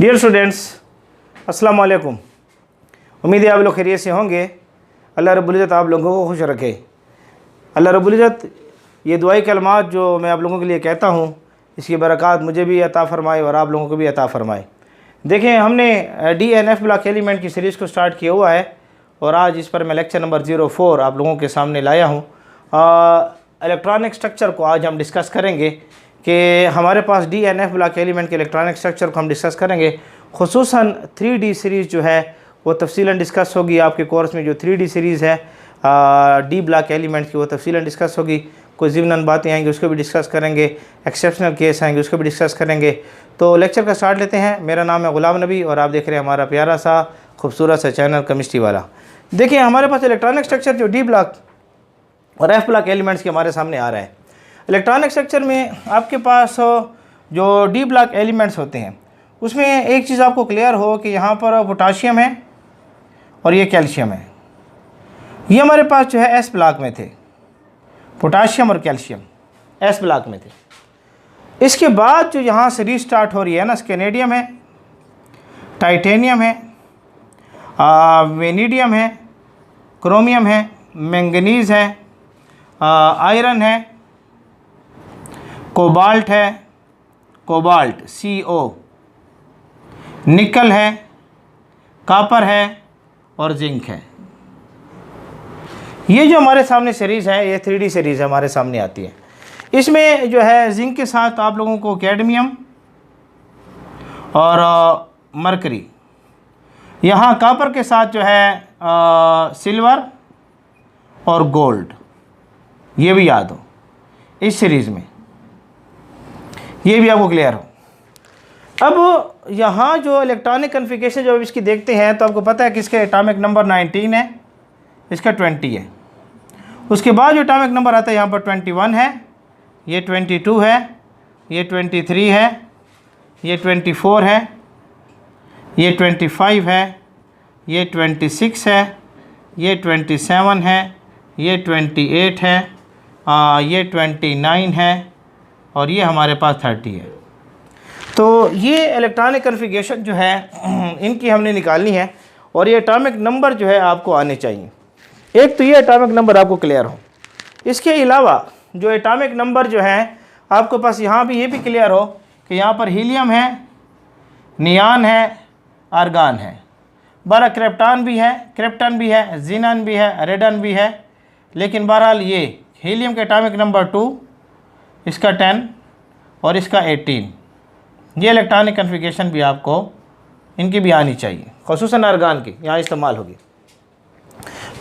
Dear students, अस्सलाम वालेकुम। उम्मीद है आप लोग खैरियत से होंगे। अल्लाह रब्बुल इज़्ज़त आप लोगों को खुश रखे। अल्लाह रब्बुल इज़्ज़त ये दुआई कलमात जो मैं आप लोगों के लिए कहता हूँ, इसकी बरक़ात मुझे भी अता फ़रमाए और आप लोगों को भी अता फ़रमाए। देखें, हमने DNF ब्लॉक एलिमेंट की सीरीज़ को स्टार्ट किया हुआ है और आज इस पर मैं लेक्चर नंबर 04 आप लोगों के सामने लाया हूँ। इलेक्ट्रॉनिक स्ट्रक्चर को आज हम डिस्कस करेंगे कि हमारे पास DNF ब्लॉक एलिमेंट के इलेक्ट्रॉनिक स्ट्रक्चर को हम डिस्कस करेंगे। खुसूसन 3D सीरीज़ जो है वो तफसीलन डिस्कस होगी। आपके कोर्स में जो 3D सीरीज़ है डी ब्लॉक एलिमेंट की, वो तफसीलन डिस्कस होगी। कोई ज़िमनन बातें आएंगी उसको भी डिस्कस करेंगे, एक्सेप्शनल केस आएंगे उसको भी डिस्कस करेंगे। तो लेक्चर का स्टार्ट लेते हैं। मेरा नाम है ग़ुलाम नबी और आप देख रहे हैं हमारा प्यारा सा खूबसूरत सा चैनल केमिस्ट्री वाला। देखिए, हमारे पास इलेक्ट्रॉनिक स्ट्रक्चर जो डी ब्लॉक और एफ ब्लॉक एलिमेंट्स के हमारे सामने आ रहा है। इलेक्ट्रॉनिक स्ट्रक्चर में आपके पास जो डी ब्लॉक एलिमेंट्स होते हैं उसमें एक चीज़ आपको क्लियर हो कि यहाँ पर पोटाशियम है और ये कैल्शियम है। ये हमारे पास जो है एस ब्लॉक में थे, पोटाशियम और कैल्शियम एस ब्लॉक में थे। इसके बाद जो यहाँ से रीस्टार्ट हो रही है ना, स्केनेडियम है, टाइटेनियम है, वेनीडियम है, क्रोमियम है, मैंगनीज़ है, आयरन है, कोबाल्ट है, कोबाल्ट CO, निकल है, कॉपर है और जिंक है। ये जो हमारे सामने सीरीज़ है ये 3D सीरीज़ हमारे सामने आती है। इसमें जो है जिंक के साथ आप लोगों को कैडमियम और मरकरी, यहाँ कॉपर के साथ जो है सिल्वर और गोल्ड, ये भी याद हो इस सीरीज़ में, ये भी आपको क्लियर हो। अब यहाँ जो इलेक्ट्रॉनिक कन्फिगरेशन जब इसकी देखते हैं तो आपको पता है कि इसका एटॉमिक नंबर 19 है, इसका 20 है। उसके बाद जो एटॉमिक नंबर आता है यहाँ पर 21 है, ये 22 है, ये 23 है, ये 24 है, ये 25 है, ये 26 है, ये 27 है, ये 28 है, ये 29 है और ये हमारे पास 30 है। तो ये इलेक्ट्रॉनिक कन्फिगरेशन जो है इनकी हमने निकालनी है और ये एटॉमिक नंबर जो है आपको आने चाहिए। एक तो ये एटॉमिक नंबर आपको क्लियर हो। इसके अलावा जो एटॉमिक नंबर जो है आपके पास यहाँ भी ये भी क्लियर हो कि यहाँ पर हीलियम है, नियान है, आर्गान है, 12 क्रिप्टॉन भी है, क्रिप्टन भी है, जीनन भी है, रेडन भी है। लेकिन बहरहाल ये हीलियम के एटॉमिक नंबर 2, इसका 10 और इसका 18। ये इलेक्ट्रॉनिक कन्फिगरेशन भी आपको इनकी भी आनी चाहिए, ख़ुसूसन आर्गान की यहाँ इस्तेमाल होगी।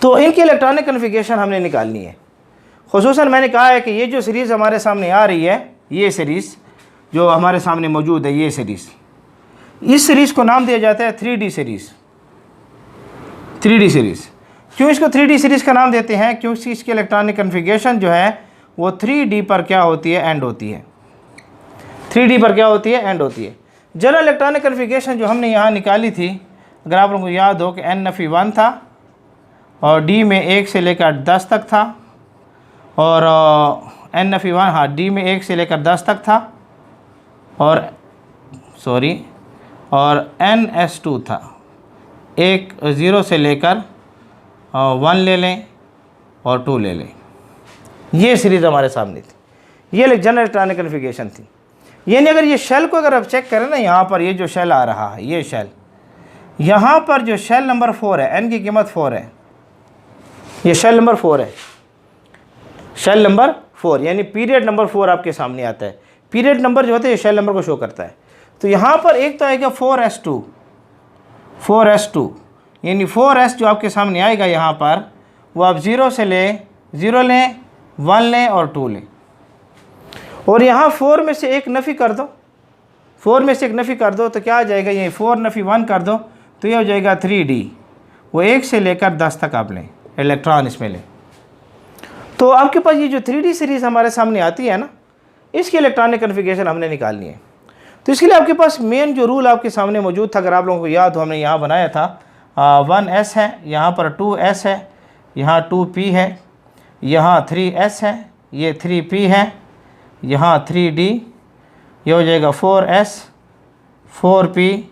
तो इनकी इलेक्ट्रॉनिक कन्फिगरेशन हमने निकालनी है। ख़ुसूसन मैंने कहा है कि ये जो सीरीज़ हमारे सामने आ रही है, ये सीरीज़ जो हमारे सामने मौजूद है, ये सीरीज़, इस सीरीज़ को नाम दिया जाता है 3D सीरीज़। 3D सीरीज़ क्यों इसको 3D सीरीज़ का नाम देते हैं? क्योंकि इसकी इलेक्ट्रॉनिक कन्फिगरेशन जो है वो 3D पर क्या होती है, एंड होती है। 3D पर क्या होती है, एंड होती है। जनरल इलेक्ट्रॉनिक कन्फिगरेशन जो हमने यहाँ निकाली थी, अगर आप लोगों को याद हो कि NFE1 था और D में 1 से लेकर 10 तक था और NFE1 हाँ D में 1 से लेकर 10 तक था और NS2 था, 0 से लेकर 1 ले लें और 2 ले लें। ये सीरीज़ हमारे सामने थी। ये जनरल इलेक्ट्रॉनिक कन्फिगरेशन थी। यानी अगर ये शेल को अगर आप चेक करें ना, यहाँ पर ये जो शेल आ रहा है, ये शेल, यहाँ पर जो शेल नंबर 4 है, n की कीमत 4 है, ये शेल नंबर 4 है, शेल नंबर 4 यानी पीरियड नंबर 4 आपके सामने आता है। पीरियड नंबर जो होता है ये शेल नंबर को शो करता है। तो यहाँ पर एक तो आएगा 4s2 यानी 4s जो आपके सामने आएगा यहाँ पर, वो आप 0 से लें, 0 लें, 1 लें और 2 लें। और यहाँ 4 में से एक नफ़ी कर दो, 4 में से एक नफ़ी कर दो तो क्या आ जाएगा, ये 4 नफ़ी 1 कर दो तो ये हो जाएगा 3D। वो 1 से लेकर 10 तक आप लें, इलेक्ट्रॉन इसमें लें। तो आपके पास ये जो 3D सीरीज़ हमारे सामने आती है ना, इसकी इलेक्ट्रॉनिक कन्फिगरेशन हमने निकालनी है। तो इसके लिए आपके पास मेन जो रूल आपके सामने मौजूद था, अगर आप लोगों को याद हो, हमने यहाँ बनाया था 1s है, यहाँ पर 2s है, यहाँ 2p है, यहाँ 3s है, ये 3p है, यहाँ 3d, ये हो जाएगा 4s, 4p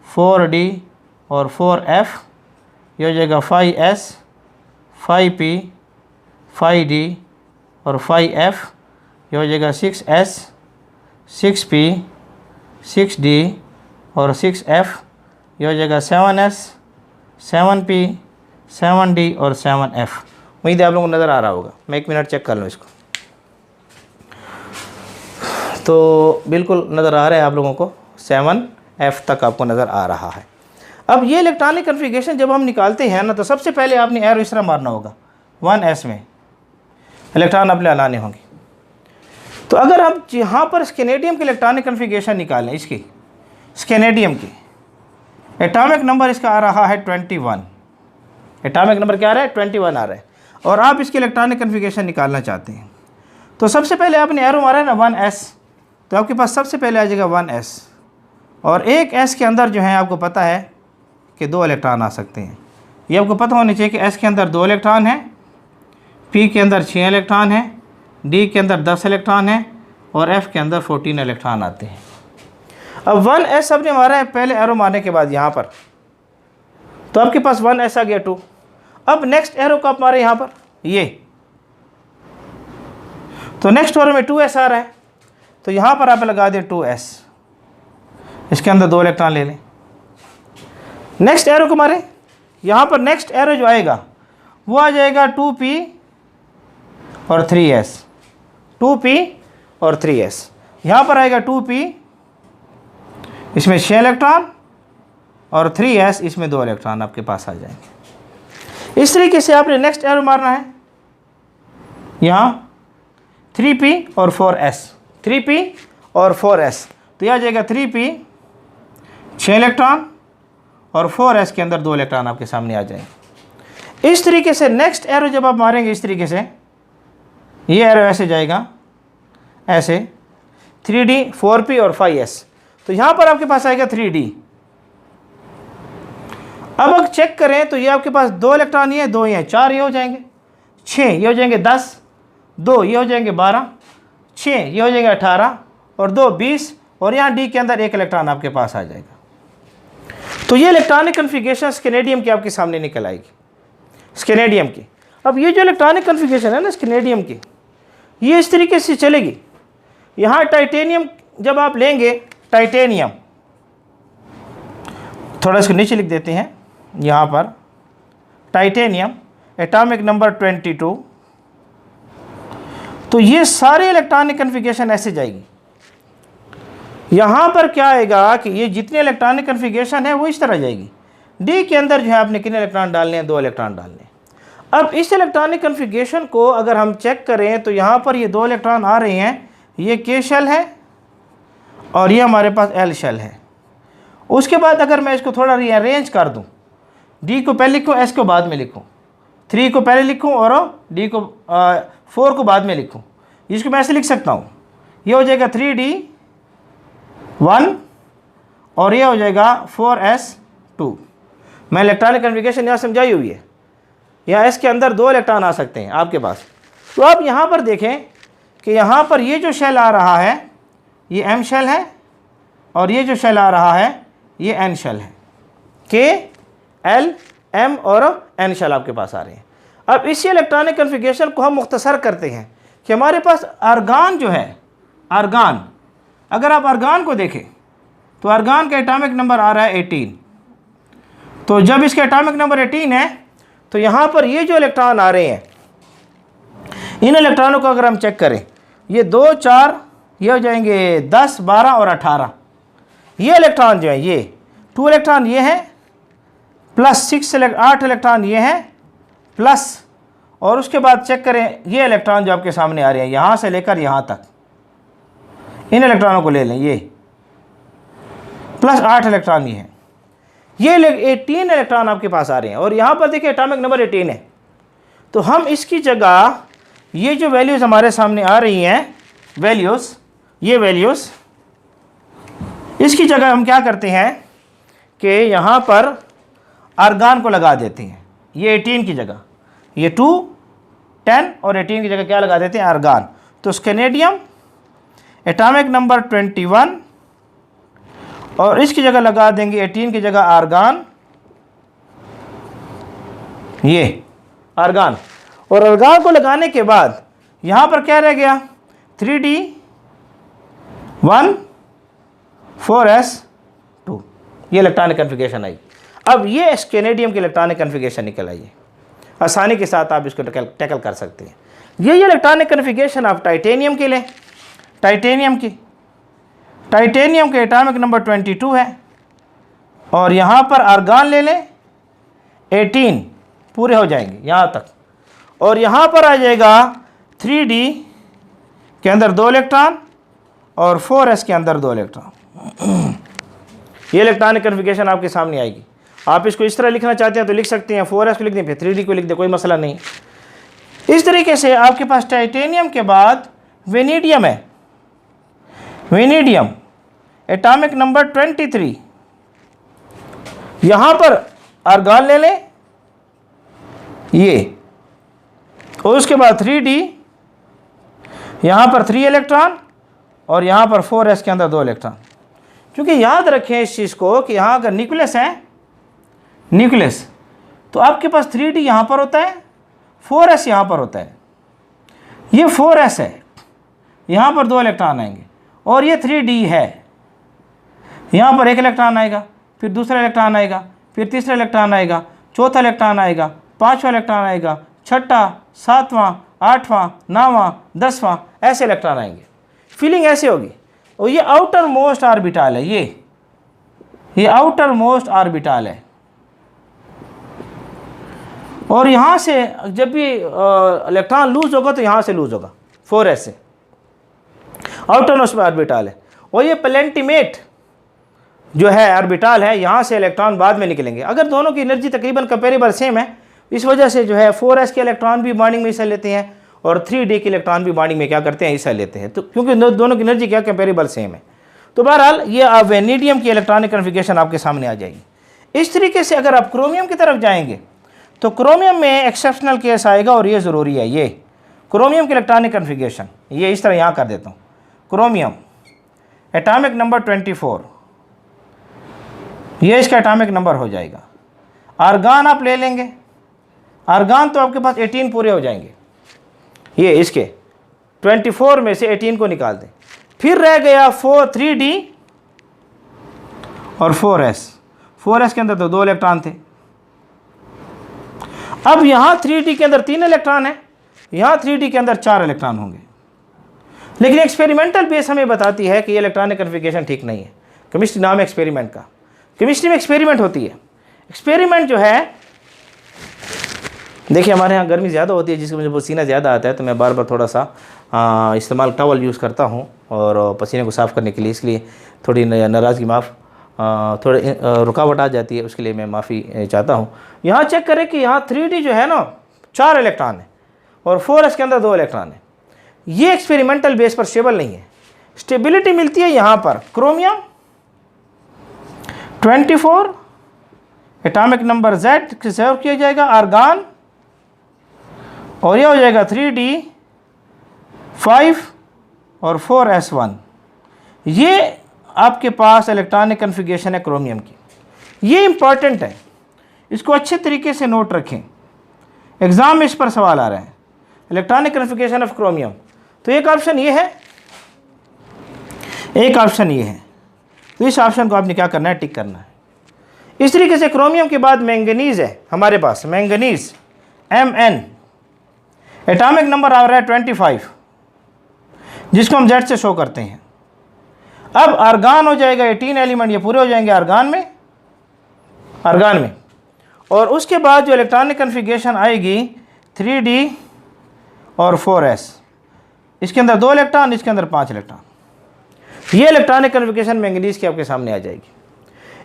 4d और 4f, ये हो जाएगा 5s, 5p, 5d और 5f, ये हो जाएगा 6s, 6p, 6d और 6f, ये हो जाएगा 7s, 7p, 7d और 7f। उम्मीद है आप लोगों को नज़र आ रहा होगा। मैं 1 मिनट चेक कर लूँ इसको। तो बिल्कुल नज़र आ रहा है आप लोगों को, 7f तक आपको नज़र आ रहा है। अब ये इलेक्ट्रॉनिक कन्फिगरेशन जब हम निकालते हैं ना, तो सबसे पहले आपने एरो इस तरह मारना होगा, 1s में इलेक्ट्रॉन अपने लाने होंगे। तो अगर आप यहाँ पर स्केनेडियम की इलेक्ट्रॉनिक कन्फिगरेशन निकालें, इसकी स्केनेडियम की एटॉमिक नंबर इसका आ रहा है 21, एटॉमिक नंबर क्या आ रहा है 21 आ रहा है, और आप इसकी इलेक्ट्रॉनिक कन्फिगरेशन निकालना चाहते हैं, तो सबसे पहले आपने एरो मारा है ना 1s, तो आपके पास सबसे पहले आ जाएगा 1s, और एक s के अंदर जो है आपको पता है कि 2 इलेक्ट्रॉन आ सकते हैं। ये आपको पता होना चाहिए कि s के अंदर 2 इलेक्ट्रॉन हैं, p के अंदर 6 इलेक्ट्रॉन हैं, d के अंदर 10 इलेक्ट्रॉन हैं और f के अंदर 14 इलेक्ट्रॉन आते हैं। अब 1s आपने मारा है पहले एरो मारने के बाद यहाँ पर, तो आपके पास 1s आ गया 2। अब नेक्स्ट एरो को आप मारे यहाँ पर, ये तो नेक्स्ट एरो में 2s आ रहा है, तो यहाँ पर आप लगा दें 2s, इसके अंदर 2 इलेक्ट्रॉन ले लें। नेक्स्ट एरो को मारें, यहाँ पर नेक्स्ट एरो जो आएगा वो आ जाएगा 2p और 3s, 2p और 3s। यहाँ पर आएगा 2p, इसमें 6 इलेक्ट्रॉन और 3s, इसमें 2 इलेक्ट्रॉन आपके पास आ जाएंगे। इस तरीके से आपने नेक्स्ट एरो मारना है, यहाँ 3p और 4s, 3p और 4s, तो यह आ जाएगा 3p 6 इलेक्ट्रॉन और 4s के अंदर 2 इलेक्ट्रॉन आपके सामने आ जाएंगे। इस तरीके से नेक्स्ट एरो जब आप मारेंगे, इस तरीके से ये एरो ऐसे जाएगा, ऐसे 3d 4p और 5s, तो यहाँ पर आपके पास आएगा 3d। अब अगर चेक करें तो ये आपके पास 2 इलेक्ट्रॉन ये 2 ये 4 ये हो जाएंगे, 6 ये हो जाएंगे 10, 2 ये हो जाएंगे 12, 6 ये हो जाएंगे 18 और 2 20, और यहाँ डी के अंदर 1 इलेक्ट्रॉन आपके पास आ जाएगा। तो ये इलेक्ट्रॉनिक कन्फिगरेशन स्केनेडियम की आपके सामने निकल आएगी, स्केनेडियम की। अब ये जो इलेक्ट्रॉनिक कन्फिगरेशन है ना स्केनेडियम की, ये इस तरीके से चलेगी। यहाँ टाइटेनियम जब आप लेंगे, टाइटेनियम, थोड़ा इसको नीचे लिख देते हैं, यहाँ पर टाइटेनियम एटॉमिक नंबर 22, तो ये सारे इलेक्ट्रॉनिक कन्फिगरेशन ऐसे जाएगी। यहाँ पर क्या आएगा कि ये जितने इलेक्ट्रॉनिक कन्फिगरेशन है वो इस तरह जाएगी। डी के अंदर जो है आपने कितने इलेक्ट्रॉन डालने हैं, 2 इलेक्ट्रॉन डालने हैं। अब इस इलेक्ट्रॉनिक कन्फिगरेशन को अगर हम चेक करें तो यहाँ पर ये 2 इलेक्ट्रॉन आ रहे हैं, ये के शेल है और ये हमारे पास एल शेल है। उसके बाद अगर मैं इसको थोड़ा रीअरेंज कर दूँ, डी को पहले लिखूँ, एस को बाद में लिखूँ, 3 को पहले लिखूँ और डी को 4 को बाद में लिखूँ, इसको मैं ऐसे लिख सकता हूँ, ये हो जाएगा 3d1 और ये हो जाएगा 4s2। मैं इलेक्ट्रॉनिक कन्फिगरेशन यहाँ समझाई हुई है। यहाँ एस के अंदर 2 इलेक्ट्रॉन आ सकते हैं आपके पास। तो आप यहाँ पर देखें कि यहाँ पर ये जो शेल आ रहा है ये एम शेल है और ये जो शेल आ रहा है ये एन शेल है। के एल एम और एन शेल आपके पास आ रहे हैं। अब इसी इलेक्ट्रॉनिक कन्फिगरेशन को हम मुख्तसर करते हैं कि हमारे पास आर्गान जो है, आर्गान, अगर आप आर्गान को देखें तो आर्गान का एटॉमिक नंबर आ रहा है 18। तो जब इसका एटॉमिक नंबर 18 है तो यहाँ पर ये जो इलेक्ट्रॉन आ रहे हैं, इन इलेक्ट्रॉनों को अगर हम चेक करें, ये 2 4 ये हो जाएंगे 10 12 और 18। ये इलेक्ट्रॉन जो है, ये 2 इलेक्ट्रॉन ये है प्लस 8 इलेक्ट्रॉन ये है प्लस, और उसके बाद चेक करें ये इलेक्ट्रॉन जो आपके सामने आ रहे हैं यहाँ से लेकर यहाँ तक, इन इलेक्ट्रॉनों को ले लें, ये प्लस 8 इलेक्ट्रॉन ये है, ये 18 इलेक्ट्रॉन आपके पास आ रहे हैं। और यहाँ पर देखिए एटॉमिक नंबर 18 है। तो हम इसकी जगह ये जो वैल्यूज़ हमारे सामने आ रही हैं, वैल्यूज़, ये वैल्यूज़, इसकी जगह हम क्या करते हैं कि यहाँ पर आर्गान को लगा देते हैं। ये 18 की जगह, ये 2 10 और 18 की जगह क्या लगा देते हैं, आर्गान। तो स्केनेडियम एटॉमिक नंबर 21 और इसकी जगह लगा देंगे 18 की जगह आर्गान, ये आर्गान। और आर्गान को लगाने के बाद यहाँ पर क्या रह गया, 3D1 4s2, ये इलेक्ट्रॉनिक कन्फिगरेशन आई। अब ये स्केनेडियम की इलेक्ट्रॉनिक कन्फिगरेशन निकल आई है, आसानी के साथ आप इसको टैकल कर सकते हैं। ये इलेक्ट्रॉनिक कन्फिगरेशन आप टाइटेनियम के लिए, टाइटेनियम के एटॉमिक नंबर 22 है, और यहाँ पर आर्गान ले लें 18 पूरे हो जाएंगे यहाँ तक, और यहाँ पर आ जाएगा 3D के अंदर 2 इलेक्ट्रॉन और 4s के अंदर 2 इलेक्ट्रॉन। ये इलेक्ट्रॉनिक कन्फिगरेशन आपके सामने आएगी। आप इसको इस तरह लिखना चाहते हैं तो लिख सकते हैं, 4s को लिख दें, फिर 3D को लिख दें, कोई मसला नहीं। इस तरीके से आपके पास टाइटेनियम के बाद वेनेडियम है, वेनेडियम एटॉमिक नंबर 23, यहाँ पर आर्गान ले लें ये, और उसके बाद 3D, यहाँ पर 3 इलेक्ट्रॉन और यहाँ पर 4s के अंदर 2 इलेक्ट्रॉन। क्योंकि याद रखें इस चीज़ को कि यहाँ अगर न्यूक्लियस है, न्यूक्लियस, तो आपके पास 3D यहाँ पर होता है, 4s यहाँ पर होता है। ये 4s है, यहाँ पर 2 इलेक्ट्रॉन आएंगे, और ये 3D है, यहाँ पर 1 इलेक्ट्रॉन आएगा, फिर दूसरा इलेक्ट्रॉन आएगा, फिर तीसरा इलेक्ट्रॉन आएगा, चौथा इलेक्ट्रॉन आएगा, 5वां इलेक्ट्रॉन आएगा, 6वां, 7वां, 8वां, 9वां, 10वां, ऐसे इलेक्ट्रॉन आएंगे। फीलिंग ऐसे होगी। और ये आउटर मोस्ट ऑर्बिटल है, ये आउटर मोस्ट ऑर्बिटल है, और यहाँ से जब भी इलेक्ट्रॉन लूज होगा तो यहाँ से लूज होगा 4s से, आउटर मोस्ट ऑर्बिटल है। और ये प्लेंटिमेट जो है ऑर्बिटल है, यहाँ से इलेक्ट्रॉन बाद में निकलेंगे। अगर दोनों की एनर्जी तकरीबन कंपेरेबल सेम है, इस वजह से जो है 4s के इलेक्ट्रॉन भी बॉन्डिंग में हिस्सा लेते हैं और 3D के इलेक्ट्रॉन भी बॉन्डिंग में क्या करते हैं, हिस्सा लेते हैं, तो क्योंकि दोनों की एनर्जी क्या कंपेरेबल सेम है। तो बहरहाल ये वेनेडियम की इलेक्ट्रॉनिक कन्फिगरेशन आपके सामने आ जाएगी। इस तरीके से अगर आप क्रोमियम की तरफ जाएंगे तो क्रोमियम में एक्सेप्शनल केस आएगा, और ये ज़रूरी है। ये क्रोमियम की इलेक्ट्रॉनिक कन्फिगरेशन ये इस तरह यहाँ कर देता हूँ, क्रोमियम एटॉमिक नंबर 24, ये इसका एटॉमिक नंबर हो जाएगा। आर्गान आप ले लेंगे, आर्गान तो आपके पास 18 पूरे हो जाएंगे, ये इसके 24 में से 18 को निकाल दें। फिर रह गया 3D और 4s के अंदर तो 2 इलेक्ट्रॉन थे। अब यहाँ 3D के अंदर 3 इलेक्ट्रॉन है, यहाँ 3D के अंदर 4 इलेक्ट्रॉन होंगे। लेकिन एक्सपेरिमेंटल बेस हमें बताती है कि ये इलेक्ट्रॉनिक कन्फिगरेशन ठीक नहीं है। केमिस्ट्री नाम है एक्सपेरिमेंट का, केमिस्ट्री में एक्सपेरिमेंट होती है। एक्सपेरिमेंट जो है, देखिए हमारे यहाँ गर्मी ज़्यादा होती है जिसकी मुझे पसीना ज़्यादा आता है, तो मैं बार बार थोड़ा सा इस्तेमाल टॉवल यूज़ करता हूँ और पसीने को साफ़ करने के लिए, इसलिए थोड़ी नाराज़गी माफ़, थोड़ी रुकावट आ जाती है, उसके लिए मैं माफ़ी चाहता हूँ। यहाँ चेक करें कि यहाँ 3D जो है ना 4 इलेक्ट्रॉन है और 4s के अंदर 2 इलेक्ट्रॉन है। ये एक्सपेरिमेंटल बेस पर स्टेबल नहीं है। स्टेबिलिटी मिलती है यहाँ पर chromium 24 atomic number Z save किया जाएगा, आर्गान, और यह हो जाएगा 3D 5 और 4s1। ये आपके पास इलेक्ट्रॉनिक कन्फिगरेशन है क्रोमियम की। ये इंपॉर्टेंट है, इसको अच्छे तरीके से नोट रखें, एग्ज़ाम में इस पर सवाल आ रहे हैं। इलेक्ट्रॉनिक कन्फिगरेशन ऑफ क्रोमियम, तो एक ऑप्शन ये है, एक ऑप्शन ये है, तो इस ऑप्शन को आपने क्या करना है, टिक करना है। इस तरीके से क्रोमियम के बाद मैंगनीज़ है हमारे पास, मैंगनीज़ Mn, एटॉमिक नंबर आ रहा है 25, जिसको हम Z से शो करते हैं। अब आर्गान हो जाएगा 18 एलिमेंट, ये पूरे हो जाएंगे आर्गान में, और उसके बाद जो इलेक्ट्रॉनिक कन्फिगरेशन आएगी 3D और 4s, इसके अंदर 2 इलेक्ट्रॉन, इसके अंदर 5 इलेक्ट्रॉन। ये इलेक्ट्रॉनिक कन्फिगरेशन मैंगनीज़ की आपके सामने आ जाएगी।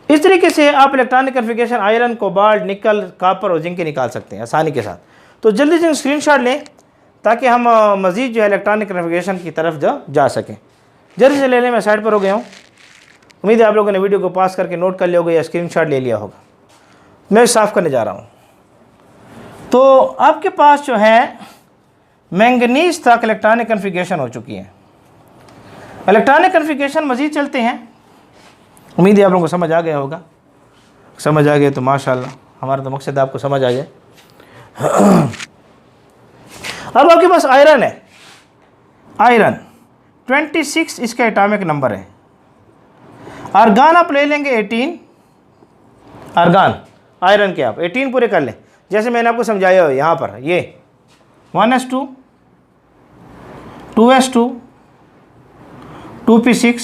इस तरीके से आप इलेक्ट्रॉनिक कन्फिगरेशन आयरन, कोबाल्ट, निकल, कॉपर और जिंक के निकाल सकते हैं आसानी के साथ। तो जल्दी से स्क्रीनशॉट लें ताकि हम मज़ीद जो है इलेक्ट्रॉनिक कन्फिगरेशन की तरफ जा सकें। जल्दी से ले लें, मैं साइड पर हो गया हूँ। उम्मीद है आप लोगों ने वीडियो को पास करके नोट कर लिया होगा या स्क्रीनशॉट ले लिया होगा। मैं साफ़ करने जा रहा हूँ। तो आपके पास जो है मैंगनीज़ तक इलेक्ट्रॉनिक कन्फिगरेशन हो चुकी है। इलेक्ट्रॉनिक कन्फिगरेशन मज़ीद चलते हैं। उम्मीद है आप लोगों को समझ आ गया होगा। समझ आ गया तो माशाल्लाह, हमारा तो मकसद आपको समझ आ जाए। अब आपके पास आयरन है, आयरन 26 इसका एटॉमिक नंबर है। आर्गान आप ले लेंगे 18, आर्गान आयरन के आप 18 पूरे कर लें, जैसे मैंने आपको समझाया हो यहाँ पर, ये 1s2, 2s2, 2p6,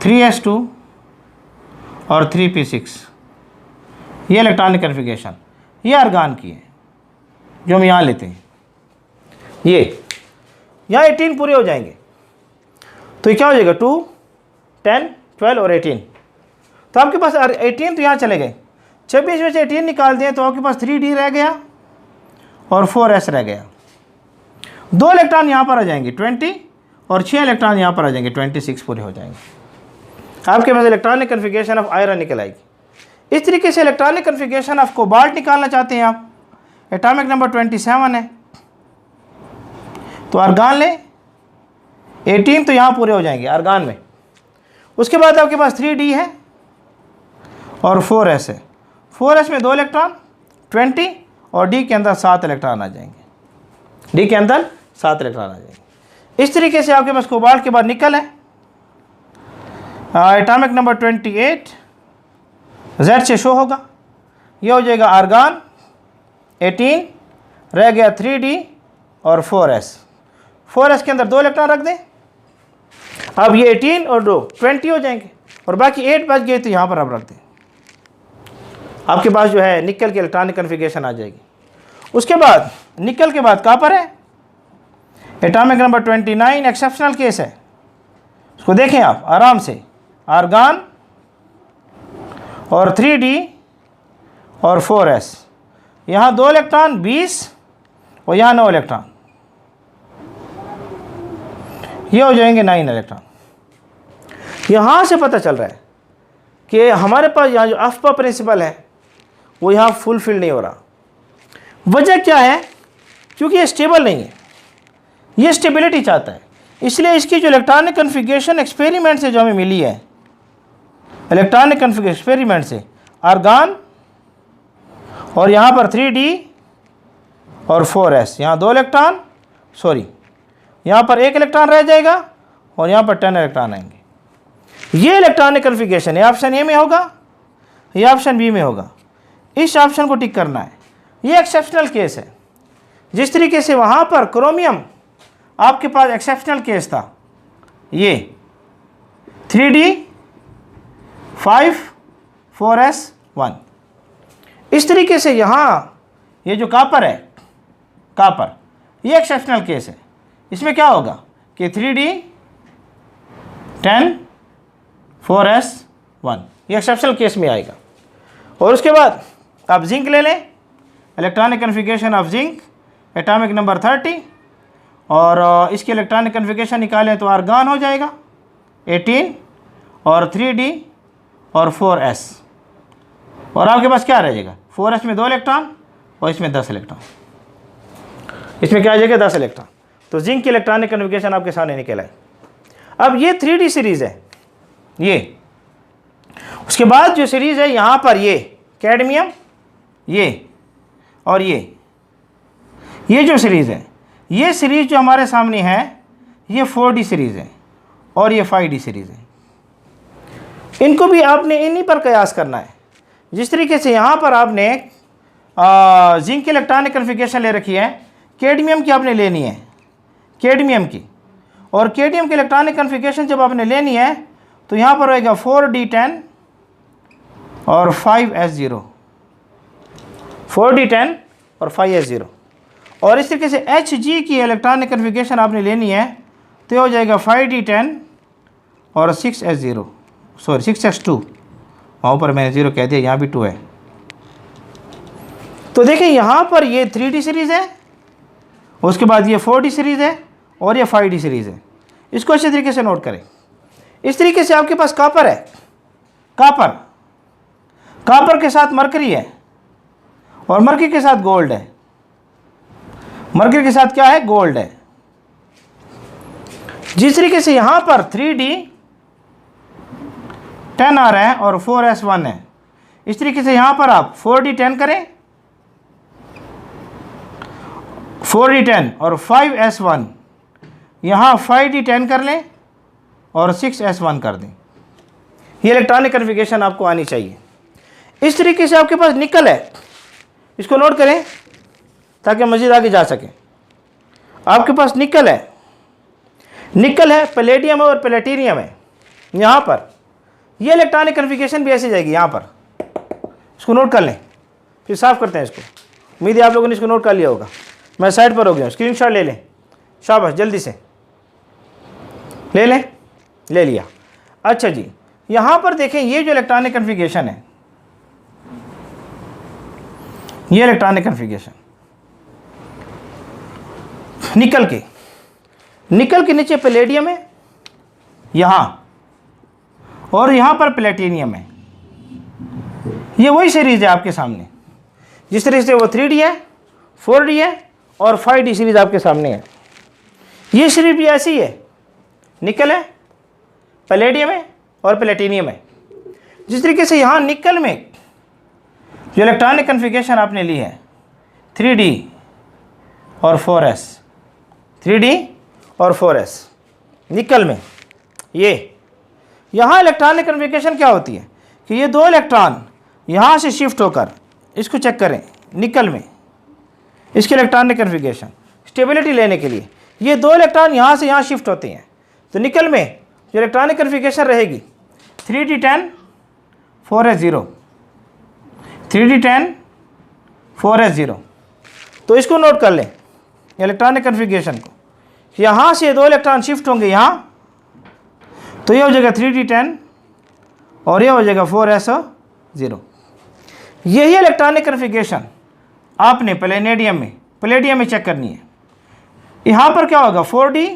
3s2 और 3p6, ये इलेक्ट्रॉनिक कन्फिगरेशन, ये आर्गान की है जो हम यहाँ लेते हैं। ये यहाँ 18 पूरे हो जाएंगे तो ये क्या हो जाएगा 2, 10, 12 और 18। तो आपके पास 18 तो यहाँ चले गए, 26 में से 18 निकाल दिए तो आपके पास 3d रह गया और 4s रह गया। 2 इलेक्ट्रॉन यहाँ पर आ जाएंगे 20 और 6 इलेक्ट्रॉन यहाँ पर आ जाएंगे 26 पूरे हो जाएंगे। आपके पास इलेक्ट्रॉनिक कन्फिगरेशन ऑफ आयरन निकल आएगी। इस तरीके से इलेक्ट्रॉनिक कन्फिगरेशन ऑफ कोबाल्ट निकालना चाहते हैं आप, एटॉमिक नंबर 27 है तो आर्गान ले 18 तो यहाँ पूरे हो जाएंगे आर्गान में। उसके बाद आपके पास 3d है और 4s है। 4s में 2 इलेक्ट्रॉन 20 और d के अंदर 7 इलेक्ट्रॉन आ जाएंगे, d के अंदर 7 इलेक्ट्रॉन आ जाएंगे। इस तरीके से आपके पास कोबाल्ट के बाद निकल है, एटॉमिक नंबर 28 Z से शो होगा। ये हो जाएगा आर्गान 18, रह गया 3d और 4s। 4s के अंदर 2 इलेक्ट्रॉन रख दें, अब ये 18 और 2 20 हो जाएंगे और बाकी 8 बच गए तो यहाँ पर आप रख दें। आपके पास जो है निकल की इलेक्ट्रॉनिक कन्फिगरेशन आ जाएगी। उसके बाद निकल के बाद कॉपर है, एटॉमिक नंबर 29 एक्सेप्शनल केस है, उसको देखें आप आराम से। आर्गान और 3d और 4s, यहाँ 2 इलेक्ट्रॉन 20 और यहाँ 9 इलेक्ट्रॉन, ये हो जाएंगे 9 इलेक्ट्रॉन। यहाँ से पता चल रहा है कि हमारे पास यहाँ जो अफ्पा प्रिंसिपल है वो यहाँ फुलफिल नहीं हो रहा। वजह क्या है? क्योंकि ये स्टेबल नहीं है, ये स्टेबिलिटी चाहता है। इसलिए इसकी जो इलेक्ट्रॉनिक कन्फिगरेशन एक्सपेरिमेंट से जो हमें मिली है, इलेक्ट्रॉनिक कन्फिगरेशन एक्सपेरिमेंट से आर्गान और यहाँ पर 3d और 4s, यहाँ 2 इलेक्ट्रॉन, सॉरी यहाँ पर 1 इलेक्ट्रॉन रह जाएगा और यहाँ पर 10 इलेक्ट्रॉन आएंगे। ये इलेक्ट्रॉनिक कन्फिगरेशन है, ऑप्शन ए में होगा या ऑप्शन बी में होगा। इस ऑप्शन को टिक करना है। ये एक्सेप्शनल केस है। जिस तरीके से वहाँ पर क्रोमियम आपके पास एक्सेप्शनल केस था, ये 3d 5 4s 1, इस तरीके से यहाँ ये जो कॉपर है, कॉपर ये एक्सेप्शनल केस है। इसमें क्या होगा कि 3d 10 4s 1, ये एक्सेप्शनल केस में आएगा। और उसके बाद आप जिंक ले लें, electronic configuration of zinc atomic number 30 और इसके इलेक्ट्रॉनिक कन्फिगरेशन निकालें तो आर्गान हो जाएगा 18 और 3d और 4s, और आपके पास क्या रह जाएगा 4s में 2 इलेक्ट्रॉन और इसमें 10 इलेक्ट्रॉन, इसमें क्या आ जाएगा 10 इलेक्ट्रॉन। तो जिंक की इलेक्ट्रॉनिक कन्फिगरेशन आपके सामने निकल आए। अब ये 3d सीरीज़ है ये। उसके बाद जो सीरीज़ है यहाँ पर ये कैडमियम, ये और ये जो सीरीज़ है, ये सीरीज़ जो हमारे सामने है ये 4d सीरीज़ है और ये 5d सीरीज़ है। इनको भी आपने इन्हीं पर कयास करना है। जिस तरीके से यहाँ पर आपने जिंक की इलेक्ट्रॉनिक कन्फिगरेशन ले रखी है, कैडमियम की आपने लेनी है, कैडमियम की, और कैडमियम की इलेक्ट्रॉनिक कन्फिगरेशन जब आपने लेनी है तो यहाँ पर होएगा 4d10 और 5s0, 4d10 और 5s0। और इस तरीके से Hg की इलेक्ट्रॉनिक कन्फिगरेशन आपने लेनी है तो हो जाएगा 5d10 और 6s0, सॉरी 6s2, वहाँ पर मैंने 0 कह दिया, यहाँ भी 2 है। तो देखिए यहाँ पर ये 3d सीरीज़ है, उसके बाद ये 4d सीरीज़ है और ये 5d सीरीज़ है। इसको अच्छे तरीके से नोट करें। इस तरीके से आपके पास कॉपर है, कॉपर के साथ मरकरी है और मरकरी के साथ गोल्ड है, मरकरी के साथ क्या है गोल्ड है। जिस तरीके से यहाँ पर 3d 10 आ रहा है और 4s 1 है। इस तरीके से यहाँ पर आप 4d 10 करें, 4d 10 और 5s 1, यहाँ 5d 10 कर लें और 6s 1 कर दें। ये इलेक्ट्रॉनिक कन्फिगरेशन आपको आनी चाहिए। इस तरीके से आपके पास निकल है, इसको नोट करें ताकि मज़ीद आगे जा सकें। आपके पास निकल है, पैलेडियम है और प्लेटिनियम है। यहाँ पर ये इलेक्ट्रॉनिक कन्फिगरेशन भी ऐसी जाएगी। यहाँ पर इसको नोट कर लें, फिर साफ़ करते हैं इसको। उम्मीद है आप लोगों ने इसको नोट कर लिया होगा। मैं साइड पर हो गया, स्क्रीनशॉट ले लें, शाबाश, जल्दी से ले लें। ले लिया। अच्छा जी, यहाँ पर देखें, ये जो इलेक्ट्रॉनिक कन्फिगरेशन है, ये इलेक्ट्रॉनिक कन्फिगरेशन निकल के नीचे पैलेडियम है यहाँ, और यहाँ पर प्लेटिनियम है। ये वही सीरीज़ है आपके सामने, जिस तरह से वो 3D है, 4D है और 5D सीरीज़ आपके सामने है। ये सीरीज भी ऐसी है, निकल है, पैलेडियम है और प्लेटिनियम है। जिस तरीके से यहाँ निकल में जो इलेक्ट्रॉनिक कन्फिगरेशन आपने ली है 3D और 4s, 3D और 4s निकल में, ये यहाँ इलेक्ट्रॉनिक कन्फिगरेशन क्या होती है कि ये दो इलेक्ट्रॉन यहाँ से शिफ्ट होकर, इसको चेक करें, निकल में इसके इलेक्ट्रॉनिक कन्फिगरेशन स्टेबिलिटी लेने के लिए ये दो इलेक्ट्रॉन यहाँ से यहाँ शिफ्ट होते हैं। तो निकल में जो इलेक्ट्रॉनिक कन्फिगरेशन रहेगी 3d 10 4s 0, 3d 10 4s 0। तो इसको नोट कर लें इलेक्ट्रॉनिक कन्फिगरेशन को। यहाँ से दो इलेक्ट्रॉन शिफ्ट होंगे यहाँ, तो ये हो जाएगा 3d 10 और ये हो जाएगा 4s 0। यही इलेक्ट्रॉनिक कन्फिगरेशन आपने पैलेडियम में चेक करनी है। यहाँ पर क्या होगा 4d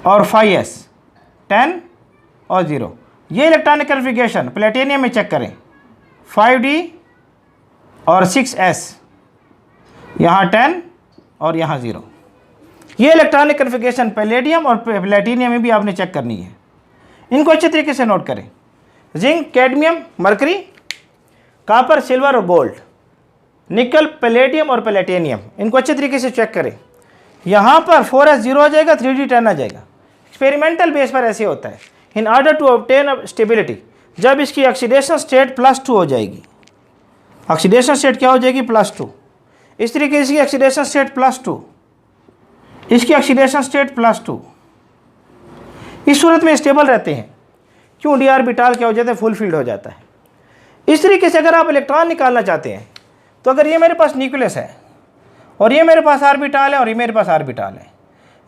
और 5s 10 और 0। ये इलेक्ट्रॉनिक कन्फिगरेशन प्लेटिनियम में चेक करें 5d और 6s, यहाँ 10 और यहाँ 0। ये इलेक्ट्रॉनिक कन्फिगरेशन पैलेडियम और प्लेटिनियम में भी आपने चेक करनी है। इनको अच्छे तरीके से नोट करें। Zinc, cadmium, mercury, copper, silver और गोल्ड, निकल, पैलेडियम और प्लेटिनियम, इनको अच्छे तरीके से चेक करें। यहाँ पर 4s 0 आ जाएगा, 3d 10 आ जाएगा। एक्सपेरिमेंटल बेस पर ऐसे होता है। In order to obtain stability, जब इसकी ऑक्सीडेशन स्टेट +2 हो जाएगी, ऑक्सीडेशन स्टेट क्या हो जाएगी +2, इस तरीके से ऑक्सीडेशन स्टेट +2, इसकी ऑक्सीडेशन स्टेट +2, इस सूरत में स्टेबल रहते हैं। क्यों? d ऑर्बिटल क्या हो जाता है, फुल फील्ड हो जाता है। इस तरीके से अगर आप इलेक्ट्रॉन निकालना चाहते हैं, तो अगर ये मेरे पास न्यूक्लियस है और ये मेरे पास ऑर्बिटल है और ये मेरे पास ऑर्बिटल है,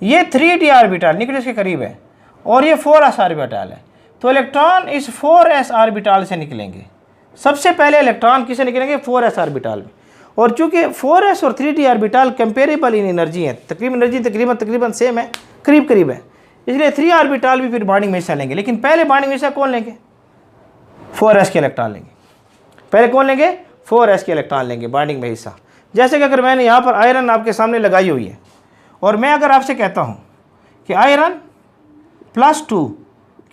ये 3d ऑर्बिटल न्यूक्लियस के करीब है और ये 4s ऑर्बिटल है, तो इलेक्ट्रॉन इस 4s ऑर्बिटल से निकलेंगे। सबसे पहले इलेक्ट्रॉन किसे निकलेंगे? 4s ऑर्बिटल में। और चूंकि 4s और 3d ऑर्बिटल कंपेरेबल इन एनर्जी है, एनर्जी तकरीबन सेम है, करीब है, इसलिए 3 ऑर्बिटल भी फिर बॉन्डिंग में हिस्सा लेंगे। लेकिन पहले बॉन्डिंग में हिस्सा कौन लेंगे? 4s के इलेक्ट्रॉन लेंगे। पहले कौन लेंगे? 4s के इलेक्ट्रॉन लेंगे बॉन्डिंग में हिस्सा। जैसे कि अगर मैंने यहाँ पर आयरन आपके सामने लगाई हुई है और मैं अगर आपसे कहता हूँ कि आयरन +2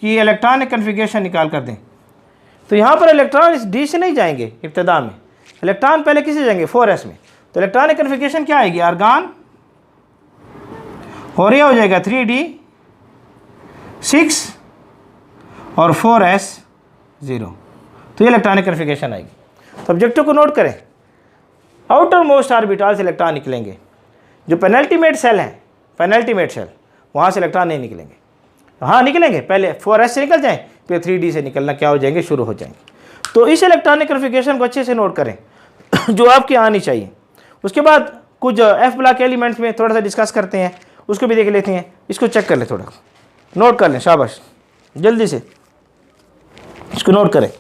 की इलेक्ट्रॉनिक कन्फिगरेशन निकाल कर दें, तो यहाँ पर इलेक्ट्रॉन इस d से नहीं जाएंगे इब्तिदा में, इलेक्ट्रॉन पहले किसे जाएंगे? 4s में। तो इलेक्ट्रॉनिक कन्फिगरेशन क्या आएगी? आर्गन, और ये हो जाएगा 3d 6 और 4s 0। तो ये इलेक्ट्रॉनिक कन्फिगरेशन आएगी। तो ऑब्जेक्टिव को नोट करें, आउटर मोस्ट ऑर्बिटल से इलेक्ट्रॉन निकलेंगे। जो पेनल्टीमेट सेल है, पेनल्टीमेट सेल, वहाँ से इलेक्ट्रॉन नहीं निकलेंगे। हाँ निकलेंगे, पहले 4s से निकल जाएँ, फिर 3d से निकलना क्या हो जाएंगे? शुरू हो जाएंगे। तो इस इलेक्ट्रॉनिक कन्फिगरेशन को अच्छे से नोट करें जो आपकी आनी चाहिए। उसके बाद कुछ f ब्लॉक एलिमेंट्स में थोड़ा सा डिस्कस करते हैं, उसको भी देख लेते हैं। इसको चेक कर लें, थोड़ा नोट कर लें, शाबाश, जल्दी से इसको नोट करें।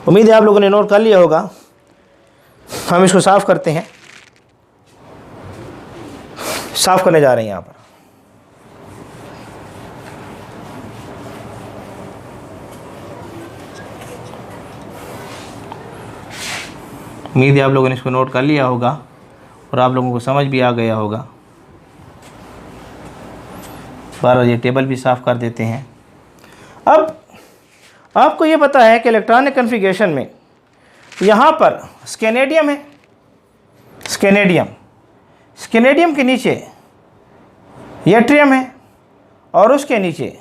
उम्मीद है आप लोगों ने नोट कर लिया होगा। हम इसको साफ़ करते हैं, साफ़ करने जा रहे हैं यहाँ पर। उम्मीद है आप लोगों ने इसको नोट कर लिया होगा और आप लोगों को समझ भी आ गया होगा। बार ये टेबल भी साफ़ कर देते हैं। अब आपको ये पता है कि इलेक्ट्रॉनिक कन्फिगरेशन में यहाँ पर स्केनेडियम है, स्केनेडियम के नीचे यट्रियम है और उसके नीचे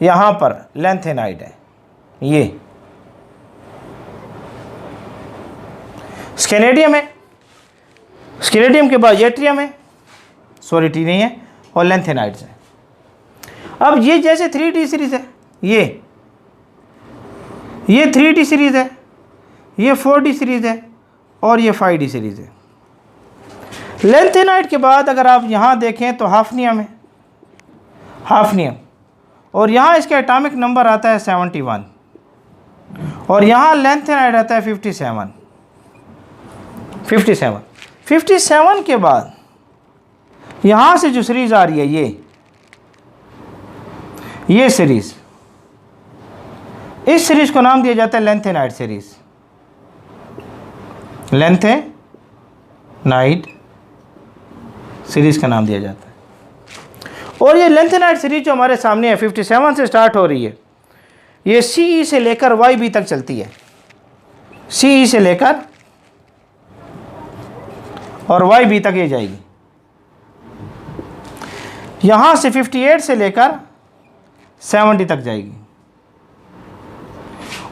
यहाँ पर लैंथेनाइड है। ये स्केनेडियम है, स्केनेडियम के बाद यट्रियम है, सॉरी टी नहीं है, और लैंथेनाइड्स है। अब ये जैसे 3D सीरीज़ है, ये 3D सीरीज़ है, ये 4D सीरीज़ है और ये 5D सीरीज़ है। लैंथेनाइड के बाद अगर आप यहाँ देखें तो हाफनियम है, हाफनियम, और यहाँ इसका एटॉमिक नंबर आता है 71 और यहाँ लैंथेनाइड आता है 57 के बाद यहाँ से जो सीरीज़ आ रही है ये सीरीज़, इस सीरीज़ को नाम दिया जाता है लैंथेनाइड सीरीज़, लैंथेनाइड सीरीज़ का नाम दिया जाता है। और ये लैंथेनाइड सीरीज़ जो हमारे सामने है 57 से स्टार्ट हो रही है, ये CE से लेकर YB तक चलती है, CE से लेकर और YB तक ये जाएगी। यहाँ से 58 से लेकर 70 तक जाएगी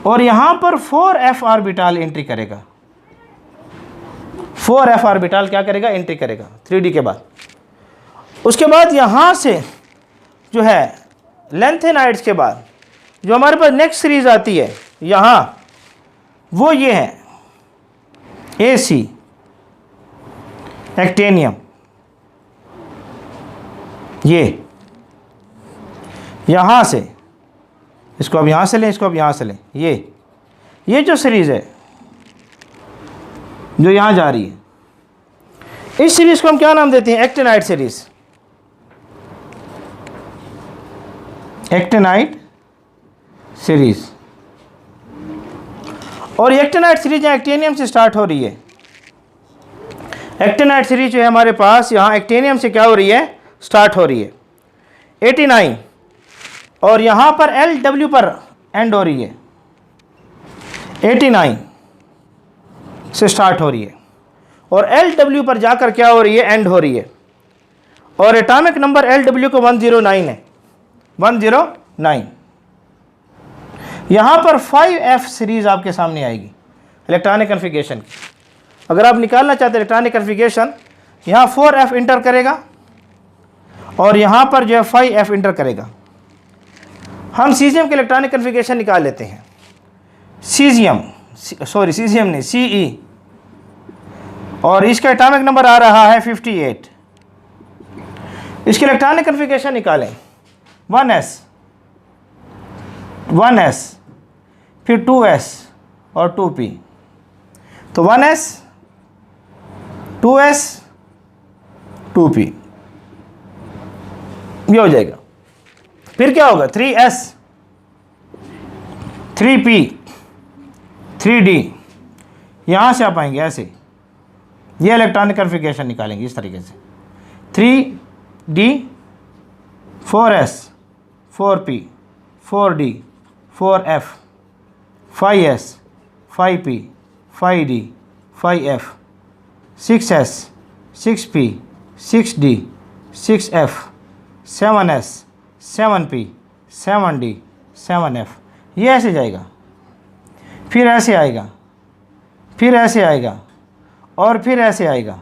और यहाँ पर 4f ऑर्बिटल एंट्री करेगा। 4f ऑर्बिटल क्या करेगा? एंट्री करेगा 3D के बाद। उसके बाद यहाँ से जो है लैंथेनाइड्स के बाद जो हमारे पास नेक्स्ट सीरीज आती है यहाँ, वो ये है AC एक्टेनियम। ये यहाँ से, इसको अब यहाँ से लें, इसको अब यहाँ से लें, ये जो सीरीज़ है जो यहाँ जा रही है, इस सीरीज़ को हम क्या नाम देते हैं? Actinide series, actinide series. और एक्टेनाइड सीरीज यहाँ एक्टेनियम से स्टार्ट हो रही है। एक्टेनाइड सीरीज जो है हमारे पास यहाँ एक्टेनियम से क्या हो रही है? स्टार्ट हो रही है 89 और यहाँ पर LW पर एंड हो रही है, 89 से स्टार्ट हो रही है और LW पर जाकर क्या हो रही है? एंड हो रही है। और एटॉमिक नंबर LW को 109 है, 109। यहाँ पर 5F सीरीज़ आपके सामने आएगी इलेक्ट्रॉनिक कन्फिगरेशन की। अगर आप निकालना चाहते हैं इलेक्ट्रॉनिक कन्फिगरेशन, यहाँ 4F इंटर करेगा और यहाँ पर जो है 5F इंटर करेगा। हम सीजियम के इलेक्ट्रॉनिक कन्फिगरेशन निकाल लेते हैं। सीजियम नहीं, CE, और इसका एटॉमिक नंबर आ रहा है 58। इसके इलेक्ट्रॉनिक कन्फिगरेशन निकालें, 1s, फिर 2s और 2p, तो 1s 2s 2p ये हो जाएगा। फिर क्या होगा? 3s 3p 3d, यहाँ से आप आएंगे ऐसे, ये इलेक्ट्रॉनिक कन्फिगरेशन निकालेंगे इस तरीके से, 3d 4s 4p 4d 4f 5s 5p 5d 5f 6s 6p 6d 6f 7s 7p 7d 7f, ये ऐसे जाएगा। फिर ऐसे आएगा, फिर ऐसे आएगा और फिर ऐसे आएगा,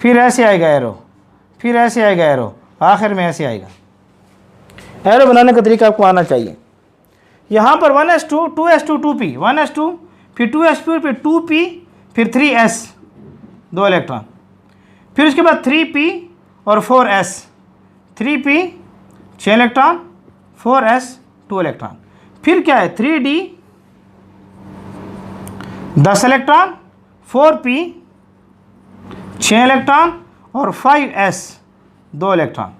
फिर ऐसे आएगा एरो, फिर ऐसे आएगा एरो, आखिर में ऐसे आएगा। एरो बनाने का तरीका आपको आना चाहिए। यहाँ पर 1s2 2s2 2p 1s2 फिर 2s2 फिर 2p फिर 3s 2 इलेक्ट्रॉन, फिर उसके बाद 3p और 4s, 3p 6 electron 4s 2 electron, फिर क्या है 3d 10 इलेक्ट्रॉन 4p 6 इलेक्ट्रॉन और 5s 2 इलेक्ट्रॉन,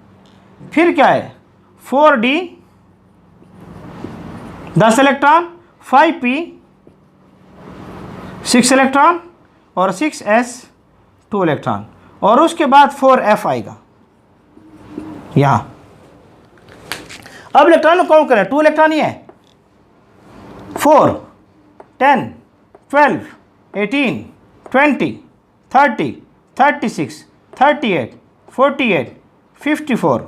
फिर क्या है 4d 10 इलेक्ट्रॉन 5p 6 इलेक्ट्रॉन और 6s 2 इलेक्ट्रॉन, और उसके बाद 4f आएगा यहाँ अब इलेक्ट्रॉन को काउंट करें, 2 इलेक्ट्रॉन ही है, 4, 10, 12, 18, 20, 30, 36, 38, 48, 54,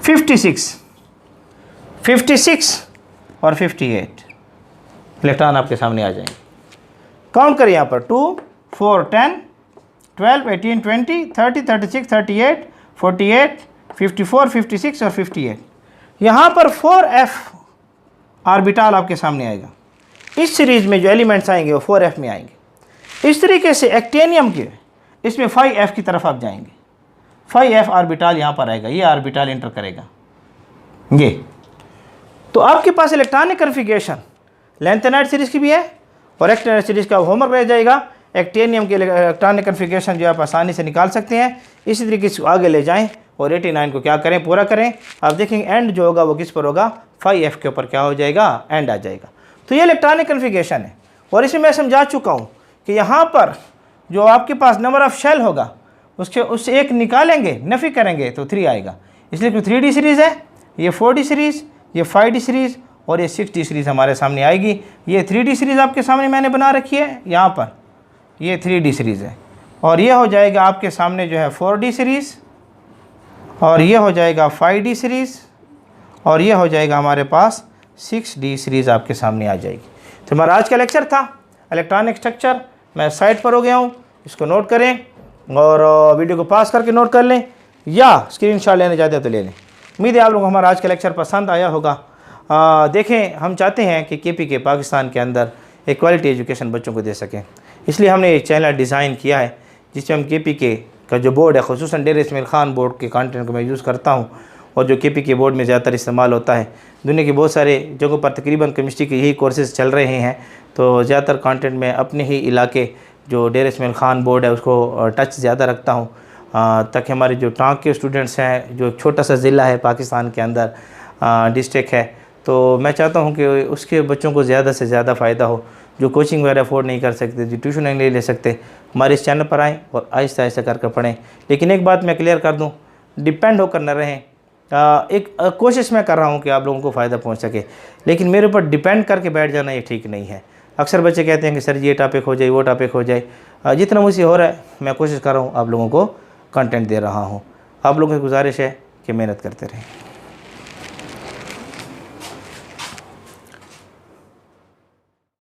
56, 56 और 58 इलेक्ट्रॉन आपके सामने आ जाएंगे। काउंट करिए यहाँ पर 2, 4, 10, 12, 18, 20, 30, 36, 38, 48, 54, 56 और 58। यहाँ पर 4f ऑर्बिटल आपके सामने आएगा। इस सीरीज़ में जो एलिमेंट्स आएंगे वो 4f में आएंगे। इस तरीके से एक्टेनियम के इसमें 5f की तरफ आप जाएंगे, 5f ऑर्बिटल यहाँ पर आएगा, ये ऑर्बिटल एंटर करेगा ये। तो आपके पास इलेक्ट्रॉनिक कन्फिगरेशन लैंथेनाइड सीरीज़ की भी है और एक्टेनाइड सीरीज़ का होमवर्क रह जाएगा। एक्टेनियम के इलेक्ट्रॉनिक कन्फिगरेशन जो आप आसानी से निकाल सकते हैं। इसी तरीके से आगे ले जाएं और 89 को क्या करें, पूरा करें। आप देखेंगे एंड जो होगा वो किस पर होगा, 5f के ऊपर क्या हो जाएगा, एंड आ जाएगा। तो ये इलेक्ट्रॉनिक कन्फिगरेशन है और इसमें मैं समझा चुका हूँ कि यहाँ पर जो आपके पास नंबर ऑफ़ शेल होगा उससे एक निकालेंगे, नफ़ी करेंगे तो 3 आएगा। इसलिए कोई 3D सीरीज़ है, ये 4D सीरीज़, ये 5D सीरीज़ और ये 6D सीरीज़ हमारे सामने आएगी। ये 3D सीरीज़ आपके सामने मैंने बना रखी है, यहाँ पर ये 3D सीरीज़ है और ये हो जाएगा आपके सामने जो है 4D सीरीज़ और ये हो जाएगा 5D सीरीज़ और ये हो जाएगा हमारे पास 6D सीरीज़ आपके सामने आ जाएगी। तो हमारा आज का लेक्चर था इलेक्ट्रॉनिक स्ट्रक्चर। मैं साइट पर हो गया हूँ, इसको नोट करें और वीडियो को पास करके नोट कर लें या स्क्रीनशॉट लेने चाहते हैं तो ले लें। उम्मीद है आप लोगों को हमारा आज का लेक्चर पसंद आया होगा। देखें, हम चाहते हैं कि KPK पाकिस्तान के अंदर एक क्वालिटी एजुकेशन बच्चों को दे सकें, इसलिए हमने ये चैनल डिज़ाइन किया है जिसमें हम KPK का जो बोर्ड है, खुसूसन डेर इस्माइल ख़ान बोर्ड के कंटेंट को मैं यूज़ करता हूँ और जो KPK बोर्ड में ज़्यादातर इस्तेमाल होता है। दुनिया के बहुत सारे जगहों पर तकरीबन केमिस्ट्री के यही कोर्सेज़ चल रहे हैं, तो ज़्यादातर कंटेंट में अपने ही इलाके जो डेर इस्माइल ख़ान बोर्ड है उसको टच ज़्यादा रखता हूँ, ताकि हमारे जो टांग के स्टूडेंट्स हैं, जो छोटा सा ज़िला है पाकिस्तान के अंदर, डिस्ट्रिक्ट है, तो मैं चाहता हूँ कि उसके बच्चों को ज़्यादा से ज़्यादा फ़ायदा हो। जो कोचिंग वगैरह अफोर्ड नहीं कर सकते, जो ट्यूशन नहीं ले सकते, हमारे इस चैनल पर आएँ और आहिस्ता आहिस्ता करके पढ़ें। लेकिन एक बात मैं क्लियर कर दूँ, डिपेंड होकर न रहें। एक कोशिश मैं कर रहा हूँ कि आप लोगों को फ़ायदा पहुँच सके, लेकिन मेरे ऊपर डिपेंड करके बैठ जाना ये ठीक नहीं है। अक्सर बच्चे कहते हैं कि सर ये टॉपिक हो जाए, वो टॉपिक हो जाए। जितना मुझसे हो रहा है मैं कोशिश कर रहा हूँ, आप लोगों को कंटेंट दे रहा हूँ। आप लोगों की गुजारिश है कि मेहनत करते रहें।